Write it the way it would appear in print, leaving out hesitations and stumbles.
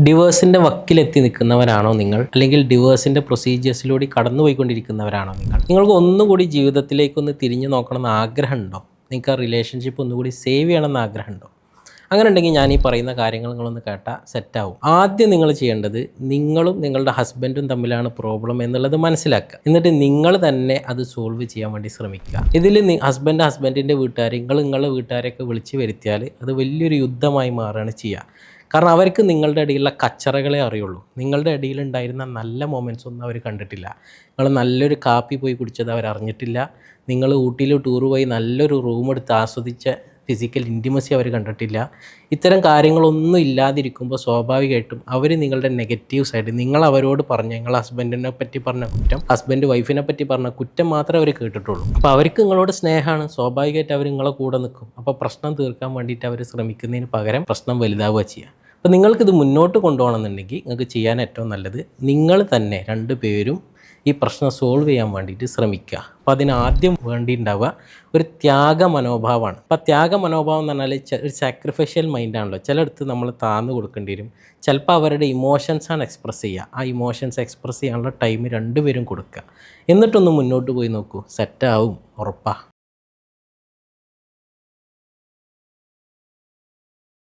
ഡിവേഴ്സിൻ്റെ വക്കിലെത്തി നിൽക്കുന്നവരാണോ നിങ്ങൾ? അല്ലെങ്കിൽ ഡിവേഴ്സിൻ്റെ പ്രൊസീജിയേഴ്സിലൂടെ കടന്നുപോയിക്കൊണ്ടിരിക്കുന്നവരാണോ നിങ്ങൾ? നിങ്ങൾക്ക് ഒന്നുകൂടി ജീവിതത്തിലേക്കൊന്ന് തിരിഞ്ഞു നോക്കണമെന്ന് ആഗ്രഹമുണ്ടോ? നിങ്ങൾക്ക് ആ റിലേഷൻഷിപ്പ് ഒന്നുകൂടി സേവ് ചെയ്യണമെന്ന് ആഗ്രഹമുണ്ടോ? അങ്ങനെ ഉണ്ടെങ്കിൽ ഞാൻ ഈ പറയുന്ന കാര്യങ്ങൾ നിങ്ങളൊന്ന് കേട്ടാൽ സെറ്റാവും. ആദ്യം നിങ്ങൾ ചെയ്യേണ്ടത് നിങ്ങളും നിങ്ങളുടെ ഹസ്ബൻഡും തമ്മിലാണ് പ്രോബ്ലം എന്നുള്ളത് മനസ്സിലാക്കുക. എന്നിട്ട് നിങ്ങൾ തന്നെ അത് സോൾവ് ചെയ്യാൻ വേണ്ടി ശ്രമിക്കുക. ഇതിൽ ഹസ്ബൻഡിൻ്റെ വീട്ടുകാർ നിങ്ങളുടെ വീട്ടുകാരെയൊക്കെ വിളിച്ച് വരുത്തിയാൽ അത് വലിയൊരു യുദ്ധമായി മാറുകയാണ് ചെയ്യുക. കാരണം അവർക്ക് നിങ്ങളുടെ ഇടയിലുള്ള കച്ചറകളെ അറിയുള്ളൂ. നിങ്ങളുടെ ഇടയിലുണ്ടായിരുന്ന നല്ല മൊമെൻറ്റ്സ് ഒന്നും അവർ കണ്ടിട്ടില്ല. നിങ്ങൾ നല്ലൊരു കാപ്പി പോയി കുടിച്ചത് അവർ അറിഞ്ഞിട്ടില്ല. നിങ്ങൾ ഊട്ടിയിൽ ടൂർ പോയി നല്ലൊരു റൂം എടുത്ത് ആസ്വദിച്ച ഫിസിക്കൽ ഇൻറ്റിമസി അവർ കണ്ടിട്ടില്ല. ഇത്തരം കാര്യങ്ങളൊന്നും ഇല്ലാതിരിക്കുമ്പോൾ സ്വാഭാവികമായിട്ടും അവർ നിങ്ങളുടെ നെഗറ്റീവ് സൈഡ്, നിങ്ങൾ അവരോട് പറഞ്ഞ, നിങ്ങൾ ഹസ്ബൻഡിനെ പറ്റി പറഞ്ഞ കുറ്റം, ഹസ്ബൻഡ് വൈഫിനെ പറ്റി പറഞ്ഞ കുറ്റം മാത്രമേ അവർ കേട്ടിട്ടുള്ളൂ. അപ്പോൾ അവർക്ക് നിങ്ങളോട് സ്നേഹമാണ്. സ്വാഭാവികമായിട്ട് അവർ നിങ്ങളെ കൂടെ നിൽക്കും. അപ്പോൾ പ്രശ്നം തീർക്കാൻ വേണ്ടിയിട്ട് അവർ ശ്രമിക്കുന്നതിന് പകരം പ്രശ്നം വലുതാവുക ചെയ്യുക. അപ്പോൾ നിങ്ങൾക്കിത് മുന്നോട്ട് കൊണ്ടുപോകണമെന്നുണ്ടെങ്കിൽ നിങ്ങൾക്ക് ചെയ്യാൻ ഏറ്റവും നല്ലത് നിങ്ങൾ തന്നെ രണ്ടുപേരും ഈ പ്രശ്നം സോൾവ് ചെയ്യാൻ വേണ്ടിയിട്ട് ശ്രമിക്കുക. അപ്പോൾ അതിനാദ്യം വേണ്ടിയിട്ടുണ്ടാവുക ഒരു ത്യാഗ മനോഭാവമാണ്. അപ്പോൾ ത്യാഗ മനോഭാവം എന്ന് പറഞ്ഞാൽ ഒരു സാക്രിഫൈഷ്യൽ മൈൻഡാണല്ലോ. ചിലയിടത്ത് നമ്മൾ താഴ്ന്നു കൊടുക്കേണ്ടി വരും. ചിലപ്പോൾ അവരുടെ ഇമോഷൻസാണ് എക്സ്പ്രസ് ചെയ്യുക. ആ ഇമോഷൻസ് എക്സ്പ്രസ് ചെയ്യാനുള്ള ടൈം രണ്ടുപേരും കൊടുക്കുക. എന്നിട്ടൊന്ന് മുന്നോട്ട് പോയി നോക്കൂ, സെറ്റാവും, ഉറപ്പാണ്.